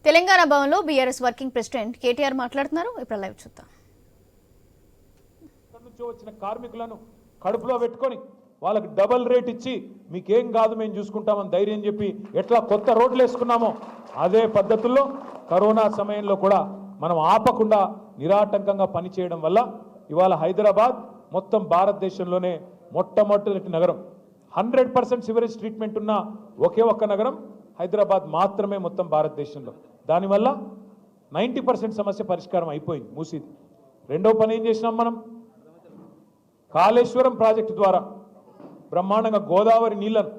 తెలంగాణ భవన్లో BRS working president KTR మాట్లాడుతున్నారు. ఇప్పుడు లైవ్ చూద్దాం. వచ్చిన కార్మికులను కడుపులో పెట్టుకొని వాళ్ళకి డబుల్ రేట్ ఇచ్చి మీకేం కాదు మేము చూసుకుంటామని ధైర్యం చెప్పి ఎట్లా కొత్త రోడ్లు వేసుకున్నామో అదే పద్ధతుల్లో కరోనా సమయంలో కూడా మనం ఆపకుండా నిరాటంకంగా పనిచేయడం వల్ల ఇవాళ హైదరాబాద్ మొత్తం భారతదేశంలోనే మొట్టమొదటి నగరం. 100% సివరేజ్ ట్రీట్మెంట్ ఉన్న ఒకే ఒక్క నగరం హైదరాబాద్ మాత్రమే మొత్తం భారతదేశంలో. దానివల్ల 90% సమస్య పరిష్కారం అయిపోయింది మూసీది. రెండో పని ఏం చేసినాం మనం? కాళేశ్వరం ప్రాజెక్టు ద్వారా బ్రహ్మాండంగా గోదావరి నీళ్లను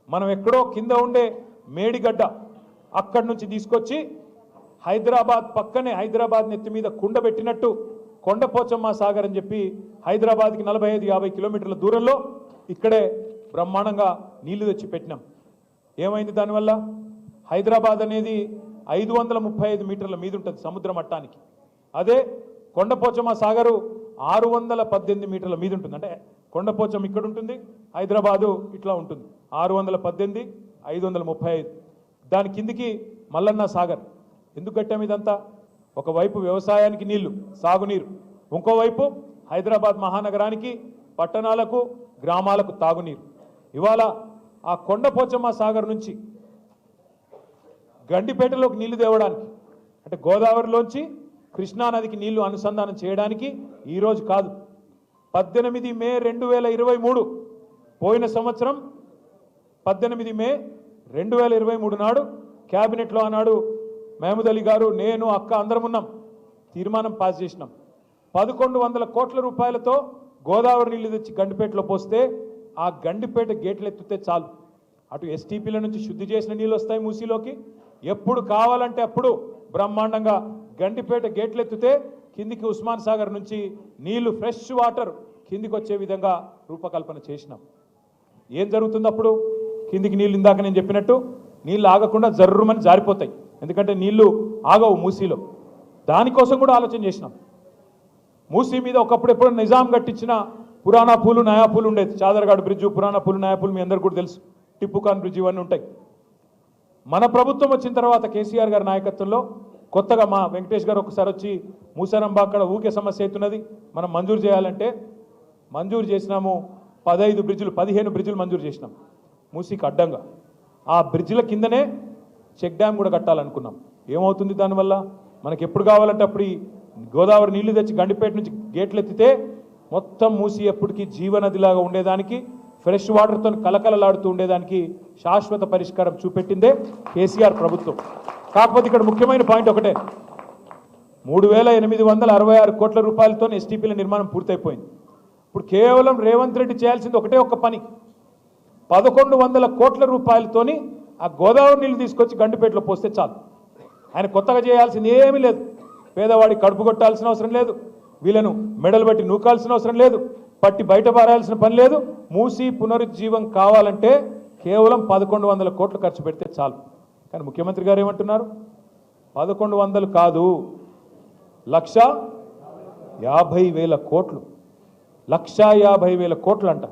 మనం ఎక్కడో కింద ఉండే మేడిగడ్డ అక్కడి నుంచి తీసుకొచ్చి హైదరాబాద్ పక్కనే హైదరాబాద్ నెత్తి మీద కుండ పెట్టినట్టు కొండపోచమ్మ సాగర్ అని చెప్పి హైదరాబాద్కి 45-50 కిలోమీటర్ల దూరంలో ఇక్కడే బ్రహ్మాండంగా నీళ్లు తెచ్చి పెట్టినాం. ఏమైంది దానివల్ల? హైదరాబాద్ అనేది 535 మీటర్ల మీద ఉంటుంది సముద్ర మట్టానికి. అదే కొండపోచమ్మ సాగరు 618 మీటర్ల మీద ఉంటుంది. అంటే కొండపోచం ఇక్కడ ఉంటుంది, హైదరాబాదు ఇట్లా ఉంటుంది. 618, 535. దాని కిందికి మల్లన్న సాగర్. ఎందుకు కట్టాము ఇదంతా? ఒకవైపు వ్యవసాయానికి నీళ్లు, సాగునీరు, ఇంకోవైపు హైదరాబాద్ మహానగరానికి, పట్టణాలకు, గ్రామాలకు తాగునీరు. ఇవాళ ఆ కొండపోచమ్మ సాగర్ నుంచి గండిపేటలోకి నీళ్లు తేవడానికి, అంటే గోదావరిలోంచి కృష్ణానదికి నీళ్లు అనుసంధానం చేయడానికి ఈరోజు కాదు, 18 మే 2023 పోయిన సంవత్సరం 18 మే 2023 నాడు క్యాబినెట్లో ఆనాడు మహమూద్ అలీ గారు, నేను, అక్క అందరం ఉన్నాం. తీర్మానం పాస్ చేసినాం. 1100 కోట్ల రూపాయలతో గోదావరి నీళ్లు తెచ్చి గండిపేటలో పోస్తే ఆ గండిపేట గేట్లు ఎత్తితే చాలు, అటు ఎస్టీపీల నుంచి శుద్ధి చేసిన నీళ్ళు వస్తాయి మూసీలోకి. ఎప్పుడు కావాలంటే అప్పుడు బ్రహ్మాండంగా గండిపేట గేట్లు ఎత్తితే కిందికి ఉస్మాన్ సాగర్ నుంచి నీళ్లు, ఫ్రెష్ వాటర్ కిందికి వచ్చే విధంగా రూపకల్పన చేసినాం. ఏం జరుగుతుంది అప్పుడు? కిందికి నీళ్ళు ఇందాక నేను చెప్పినట్టు నీళ్ళు ఆగకుండా జర్రుమని జారిపోతాయి, ఎందుకంటే నీళ్లు ఆగవు మూసీలో. దానికోసం కూడా ఆలోచన చేసినాం. మూసీ మీద ఒకప్పుడు ఎప్పుడు నిజాం కట్టించిన పురాణా పూలు, నయా పూలు ఉండేది. చాదర్గాడ్ బ్రిడ్జు, పురాణా పూలు, నయా పూలు మీ అందరికీ కూడా తెలుసు. టిప్పుకాన్ బ్రిడ్జ్ ఇవన్నీ ఉంటాయి. మన ప్రభుత్వం వచ్చిన తర్వాత కేసీఆర్ గారి నాయకత్వంలో కొత్తగా మా వెంకటేష్ గారు ఒకసారి వచ్చి మూసారంబా అక్కడ ఊకే సమస్య అవుతున్నది, మనం మంజూరు చేయాలంటే మంజూరు చేసినాము. 15 బ్రిడ్జులు, 15 బ్రిడ్జులు మంజూరు చేసినాం మూసీకి అడ్డంగా. ఆ బ్రిడ్జిల కిందనే చెక్ డ్యామ్ కూడా కట్టాలనుకున్నాం. ఏమవుతుంది దానివల్ల? మనకి ఎప్పుడు కావాలంటే అప్పుడు ఈ గోదావరి నీళ్లు తెచ్చి గండిపేట నుంచి గేట్లు ఎత్తితే మొత్తం మూసి ఎప్పటికీ జీవనదిలాగా ఉండేదానికి, ఫ్రెష్ వాటర్తో కలకలలాడుతూ ఉండేదానికి శాశ్వత పరిష్కారం చూపెట్టిందే కేసీఆర్ ప్రభుత్వం. కాకపోతే ఇక్కడ ముఖ్యమైన పాయింట్ ఒకటే, 3866 కోట్ల రూపాయలతో ఎస్టీపీల నిర్మాణం పూర్తయిపోయింది. ఇప్పుడు కేవలం రేవంత్ రెడ్డి చేయాల్సింది ఒకటే ఒక్క పని, 1100 కోట్ల రూపాయలతోని ఆ గోదావరి నీళ్లు తీసుకొచ్చి గండిపేటలో పోస్తే చాలు. ఆయన కొత్తగా చేయాల్సింది ఏమీ లేదు. పేదవాడికి కడుపు కొట్టాల్సిన అవసరం లేదు, వీళ్ళను మెడలు బట్టి నూకాల్సిన అవసరం లేదు, పట్టి బయట పారాల్సిన పని లేదు. మూసి పునరుజ్జీవం కావాలంటే కేవలం 1100 కోట్లు ఖర్చు పెడితే చాలు. కానీ ముఖ్యమంత్రి గారు ఏమంటున్నారు? 1100 కాదు, 1,50,000 కోట్లు, 1,50,000 కోట్లు అంట.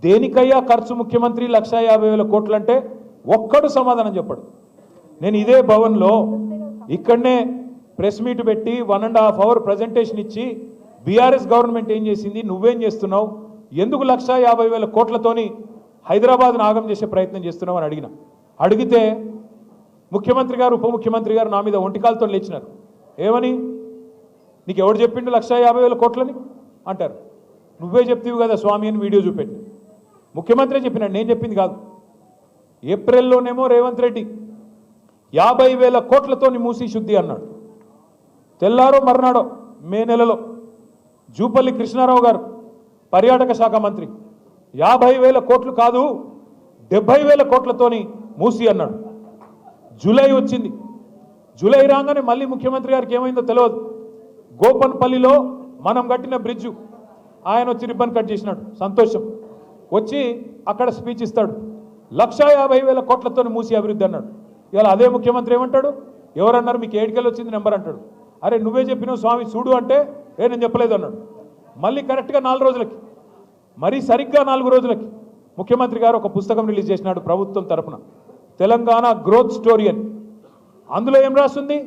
దేనికయ్యా ఖర్చు ముఖ్యమంత్రి 1,50,000 కోట్లు అంటే? ఒక్కడు సమాధానం చెప్పడు. నేను ఇదే భవన్లో ఇక్కడనే ప్రెస్ మీట్ పెట్టి 1.5 అవర్ ప్రజెంటేషన్ ఇచ్చి బీఆర్ఎస్ గవర్నమెంట్ ఏం చేసింది, నువ్వేం చేస్తున్నావు, ఎందుకు 1,50,000 కోట్లతోని హైదరాబాద్ను ఆగం చేసే ప్రయత్నం చేస్తున్నావు అని అడిగితే ముఖ్యమంత్రి గారు, ఉప ముఖ్యమంత్రి గారు నా మీద ఒంటికాలతో లేచినారు. ఏమని? నీకు ఎవడు చెప్పిండు 1,50,000 కోట్లని అంటారు. నువ్వే చెప్తీవి కదా స్వామి అని వీడియో చూపెట్టి ముఖ్యమంత్రి చెప్పినాడు, నేను చెప్పింది కాదు. ఏప్రిల్లోనేమో రేవంత్ రెడ్డి 50,000 కోట్లతోని మూసి శుద్ధి అన్నాడు. తెల్లారో మర్నాడో మే నెలలో జూపల్లి కృష్ణారావు గారు పర్యాటక శాఖ మంత్రి 50,000 కోట్లు కాదు 70,000 కోట్లతోని మూసి అన్నాడు. జూలై వచ్చింది. జూలై రాగానే మళ్ళీ ముఖ్యమంత్రి గారికి ఏమైందో తెలియదు. గోపన్పల్లిలో మనం కట్టిన బ్రిడ్జు ఆయన వచ్చి రిబ్బన్ కట్ చేసినాడు, సంతోషం. వచ్చి అక్కడ స్పీచ్ ఇస్తాడు, 1,50,000 కోట్లతోని మూసి అభివృద్ధి అన్నాడు. ఇవాళ అదే ముఖ్యమంత్రి ఏమంటాడు? ఎవరన్నారు మీకు ఏడికెళ్ళి వచ్చింది నెంబర్ అంటాడు. అరే నువ్వే చెప్పినావు స్వామి చూడు అంటే నేను చెప్పలేదు అన్నాడు. మళ్ళీ కరెక్ట్గా 4 రోజులకి, మరీ సరిగ్గా 4 రోజులకి ముఖ్యమంత్రి గారు ఒక పుస్తకం రిలీజ్ చేసినాడు ప్రభుత్వం తరఫున, తెలంగాణ గ్రోత్ స్టోరీ అని. అందులో ఏం రాస్తుంది?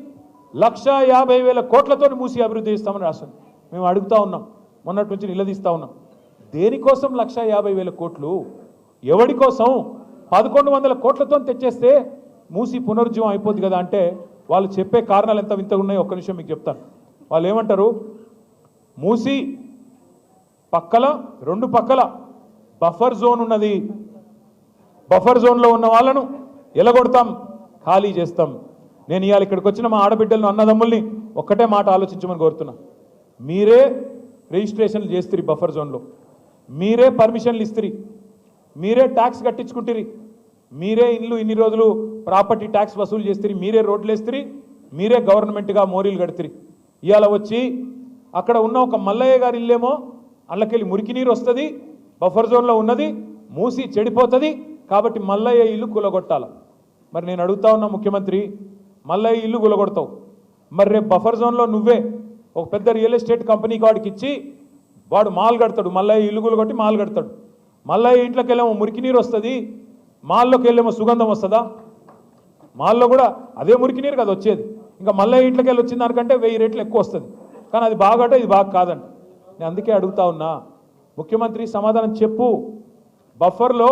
1,50,000 కోట్లతో మూసి అభివృద్ధి చేస్తామని రాస్తుంది. మేము అడుగుతా ఉన్నాం, మొన్నటి నుంచి నిలదీస్తా ఉన్నాం, దేనికోసం 1,50,000 కోట్లు? ఎవడి కోసం? 1,100 కోట్లతో తెచ్చేస్తే మూసి పునరుజ్జీవం అయిపోద్ది కదా అంటే వాళ్ళు చెప్పే కారణాలు ఎంత వింతగా ఉన్నాయో ఒక్క నిమిషం మీకు చెప్తాను. వాళ్ళు ఏమంటారు? మూసి పక్కల 2 పక్కల బఫర్ జోన్ ఉన్నది, బఫర్ జోన్లో ఉన్న వాళ్ళను ఎలగొడతాం, ఖాళీ చేస్తాం. నేను ఇవాళ ఇక్కడికి వచ్చిన మా ఆడబిడ్డలను అన్నదమ్ముల్ని ఒక్కటే మాట ఆలోచించమని కోరుతున్నా. మీరే రిజిస్ట్రేషన్లు చేస్తురి బఫర్ జోన్లో, మీరే పర్మిషన్లు ఇస్తురి, మీరే ట్యాక్స్ కట్టించుకుంటురి, మీరే ఇన్ని రోజులు ప్రాపర్టీ ట్యాక్స్ వసూలు చేస్తురి, మీరే రోడ్లు వేస్తురి, మీరే గవర్నమెంట్గా మోరీలు కడుతురి. ఇవాళ వచ్చి అక్కడ ఉన్న ఒక మల్లయ్య గారి ఇల్లేమో అందులోకెళ్ళి మురికి నీరు వస్తుంది, బఫర్ జోన్లో ఉన్నది, మూసి చెడిపోతుంది, కాబట్టి మల్లయ్య ఇల్లు కూలగొట్టాల. మరి నేను అడుగుతా ఉన్నా ముఖ్యమంత్రి, మల్లయ్య ఇల్లు కూలగొడతావు, మరి రేపు బఫర్ జోన్లో నువ్వే ఒక పెద్ద రియల్ ఎస్టేట్ కంపెనీకి వాడికి ఇచ్చి వాడు మాల్ కడతాడు, మల్లయ్య ఇల్లు కూలగొట్టి మాల్ కడతాడు. మల్లయ్య ఇంట్లోకి వెళ్ళేమో మురికి నీరు వస్తుంది, మాల్లోకి వెళ్ళేమో సుగంధం వస్తుందా? మాల్లో కూడా అదే మురికి నీరు కదా వచ్చేది. ఇంకా మల్లయ్య ఇంట్లోకి వెళ్ళి వచ్చిన దానికంటే 1000 రెట్లు ఎక్కువ వస్తుంది. కానీ అది బాగట, ఇది బాగా కాదంట. నేను అందుకే అడుగుతా ఉన్నా, ముఖ్యమంత్రి సమాధానం చెప్పు. బఫర్లో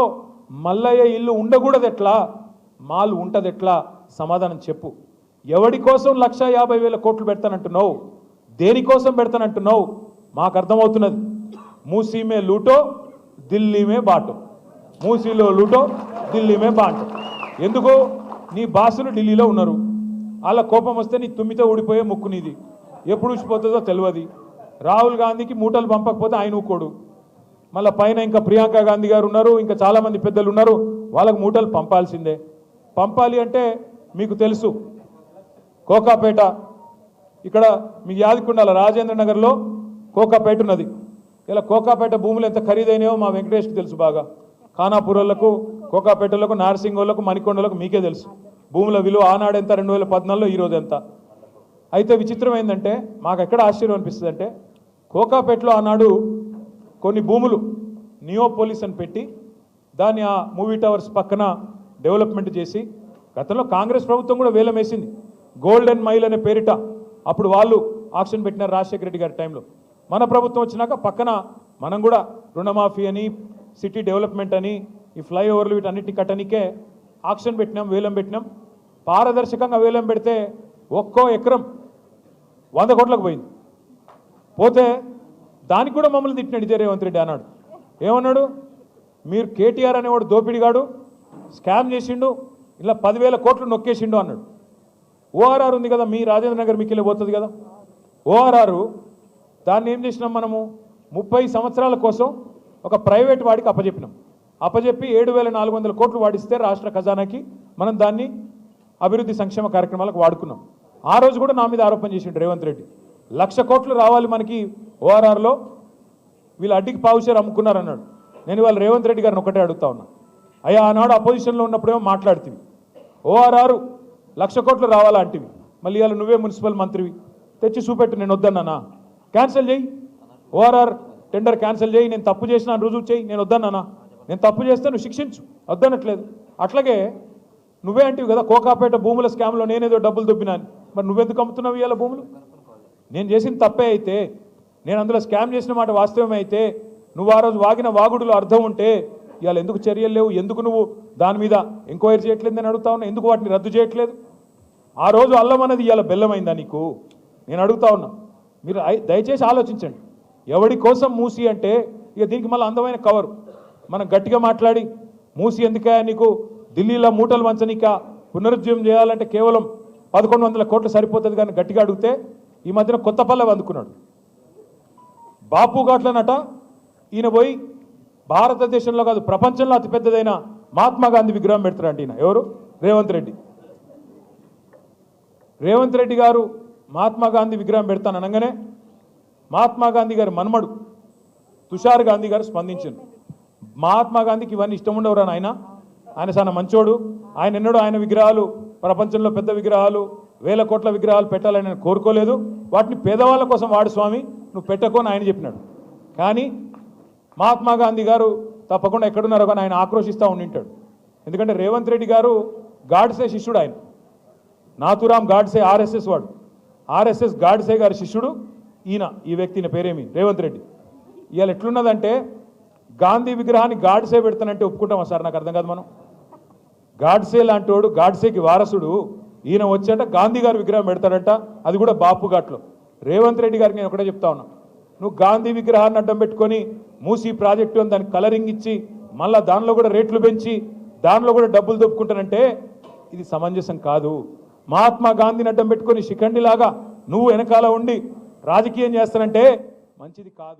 మల్లయ్య ఇల్లు ఉండకూడదు ఎట్లా, మాల్ ఉంటుంది ఎట్లా? సమాధానం చెప్పు. ఎవడి కోసం 1,50,000 కోట్లు పెడతానంటున్నావు? దేనికోసం పెడతానంటున్నావు? మాకు అర్థమవుతున్నది. మూసీ మే లూటో ఢిల్లీ మే బాటో, మూసీలో లూటో ఢిల్లీ మే బాటో. ఎందుకు? నీ బాసులు ఢిల్లీలో ఉన్నారు, వాళ్ళ కోపం వస్తే నీ తుమ్మితో ఊడిపోయే ముక్కు నీది, ఎప్పుడు ఊసిపోతుందో తెలియదు. రాహుల్ గాంధీకి మూటలు పంపకపోతే ఆయన ఊకోడు, మళ్ళీ పైన ఇంకా ప్రియాంక గాంధీ గారు ఉన్నారు, ఇంకా చాలామంది పెద్దలు ఉన్నారు, వాళ్ళకు మూటలు పంపాల్సిందే. పంపాలి అంటే మీకు తెలుసు, కోకాపేట ఇక్కడ మీకు యాదకుండాల రాజేంద్ర నగర్లో కోకాపేట ఉన్నది. ఇలా కోకాపేట భూములు ఎంత ఖరీదైనాయో మా వెంకటేష్కి తెలుసు బాగా. ఖానాపూర్లకు, కోకాపేటలకు, నార్సింగోళ్లకు, మణికొండలకు మీకే తెలుసు. భూముల విలువ ఆనాడు ఎంత, 2014లో ఈరోజు ఎంత. అయితే విచిత్రం ఏంటంటే, మాకు ఎక్కడ ఆశ్చర్యం అనిపిస్తుంది అంటే, కోకాపేటలో ఆనాడు కొన్ని భూములు నియోపోలిస్ అని పెట్టి దాన్ని ఆ మూవీ టవర్స్ పక్కన డెవలప్మెంట్ చేసి, గతంలో కాంగ్రెస్ ప్రభుత్వం కూడా వేలం వేసింది, గోల్డెన్ మైల్ అనే పేరిట. అప్పుడు వాళ్ళు ఆక్షన్ పెట్టినారు రాజశేఖర రెడ్డి గారి టైంలో. మన ప్రభుత్వం వచ్చినాక పక్కన మనం కూడా రుణమాఫీ అని, సిటీ డెవలప్మెంట్ అని, ఈ ఫ్లైఓవర్లు వీటన్నిటిని కట్టనికే ఆక్షన్ పెట్టినాం, వేలం పెట్టినాం. పారదర్శకంగా వేలం పెడితే ఒక్కో ఎకరం 100 కోట్లకు పోయింది. పోతే దానికి కూడా మమ్మల్ని తిట్టినాడు ఇదే రేవంత్ రెడ్డి. అన్నాడు, ఏమన్నాడు? మీరు కేటీఆర్ అనేవాడు దోపిడిగాడు, స్కామ్ చేసిండు, ఇలా 10,000 కోట్లు నొక్కేసిండు అన్నాడు. ఓఆర్ఆర్ ఉంది కదా, మీ రాజేంద్ర నగర్ మీకు వెళ్ళి పోతుంది కదా ఓఆర్ఆర్. దాన్ని ఏం చేసినాం మనము? 30 సంవత్సరాల కోసం ఒక ప్రైవేట్ వాడికి అప్పజెప్పినాం. అప్పజెప్పి 7,400 కోట్లు వాడిస్తే రాష్ట్ర ఖజానాకి మనం దాన్ని అభివృద్ధి సంక్షేమ కార్యక్రమాలకు వాడుకున్నాం. ఆ రోజు కూడా నా మీద ఆరోపణ చేసిండు రేవంత్ రెడ్డి, 1,00,000 కోట్లు రావాలి మనకి ఓఆర్ఆర్లో, వీళ్ళు అడ్డికి పావుషేర్ అమ్ముకున్నారన్నాడు. నేను ఇవాళ రేవంత్ రెడ్డి గారిని ఒకటే అడుగుతా ఉన్నా, అయ్యా ఆనాడు అపోజిషన్లో ఉన్నప్పుడేమో మాట్లాడుతుంది, ఓఆర్ఆర్ 1,00,000 కోట్లు రావాలా అంటివి, మళ్ళీ ఇవాళ నువ్వే మున్సిపల్ మంత్రివి, తెచ్చి చూపెట్టు. నేను వద్దన్నానా? క్యాన్సిల్ చేయి, ఓఆర్ఆర్ టెండర్ క్యాన్సిల్ చేయి. నేను తప్పు చేసిన రుజువు చేయి. నేను వద్దన్నానా? నేను తప్పు చేస్తే నువ్వు శిక్షించు, వద్దనట్లేదు. అట్లాగే నువ్వే అంటివి కదా, కోకాపేట భూముల స్కామ్లో నేనేదో డబ్బులు దొబ్బినాను, మరి నువ్వెందుకు అమ్ముతున్నావు ఇవాళ భూములు? నేను చేసిన తప్పే అయితే, నేను అందులో స్కామ్ చేసిన మాట వాస్తవమే అయితే, నువ్వు ఆ రోజు వాగిన వాగుడులో అర్థం ఉంటే ఇవాళ ఎందుకు చర్యలు లేవు? ఎందుకు నువ్వు దాని మీద ఎంక్వైరీ చేయట్లేదు అని అడుగుతా ఉన్నా. ఎందుకు వాటిని రద్దు చేయట్లేదు? ఆ రోజు అల్లం అనేది ఇవాళ బెల్లమైందా నీకు? నేను అడుగుతా ఉన్నా. మీరు దయచేసి ఆలోచించండి. ఎవడి కోసం మూసి అంటే ఇక దీనికి మళ్ళీ అందమైన కవరు. మనం గట్టిగా మాట్లాడి మూసి ఎందుకే నీకు ఢిల్లీలో మూటలు వంచనీక పునరుజ్జీవం చేయాలంటే కేవలం 1,100 కోట్లు సరిపోతుంది కానీ గట్టిగా అడిగితే ఈ మధ్యన కొత్త పల్లె అందుకున్నాడు. బాపు ఘాట్లనట ఈయన పోయి భారతదేశంలో కాదు ప్రపంచంలో అతిపెద్దదైన మహాత్మా గాంధీ విగ్రహం పెడతారంట ఈయన. ఎవరు? రేవంత్ రెడ్డి. రేవంత్ రెడ్డి గారు మహాత్మా గాంధీ విగ్రహం పెడతాను అనగానే మహాత్మా గాంధీ గారి మన్మడు తుషార్ గాంధీ గారు స్పందించారు. మహాత్మా గాంధీకి ఇవన్నీ ఇష్టం ఉండవురా ఆయన, ఆయన చాలా మంచోడు, ఆయన ఎన్నడూ ఆయన విగ్రహాలు ప్రపంచంలో పెద్ద విగ్రహాలు 1,000 కోట్ల విగ్రహాలు పెట్టాలని నేను కోరుకోలేదు, వాటిని పేదవాళ్ళ కోసం వాడు స్వామి, నువ్వు పెట్టుకొని ఆయన చెప్పినాడు. కానీ మహాత్మా గాంధీ గారు తప్పకుండా ఎక్కడున్నారో కానీ ఆయన ఆక్రోషిస్తూ ఉండింటాడు. ఎందుకంటే రేవంత్ రెడ్డి గారు గాడ్సే శిష్యుడు. ఆయన నాథురామ్ గాడ్సే ఆర్ఎస్ఎస్ వాడు, ఆర్ఎస్ఎస్ గాడ్సే గారి శిష్యుడు ఈయన, ఈ వ్యక్తి పేరేమి రేవంత్ రెడ్డి. ఇవాళ ఎట్లున్నదంటే గాంధీ విగ్రహాన్ని గాడ్సే పెడతానంటే ఒప్పుకుంటామా సార్? నాకు అర్థం కాదు. మనం గాడ్సే లాంటి వాడు, గాడ్సేకి వారసుడు ఈయన వచ్చాట గాంధీ గారి విగ్రహం పెడతాడంట, అది కూడా బాపు ఘాట్లో. రేవంత్ రెడ్డి గారికి నేను ఒకటే చెప్తా ఉన్నా, నువ్వు గాంధీ విగ్రహాన్ని అడ్డం పెట్టుకొని మూసీ ప్రాజెక్టు అని దానికి కలరింగ్ ఇచ్చి మళ్ళీ దానిలో కూడా రేట్లు పెంచి దానిలో కూడా డబ్బులు దొప్పుకుంటానంటే ఇది సమంజసం కాదు. మహాత్మా గాంధీని అడ్డం పెట్టుకొని శిఖండిలాగా నువ్వు వెనకాల ఉండి రాజకీయం చేస్తానంటే మంచిది కాదు.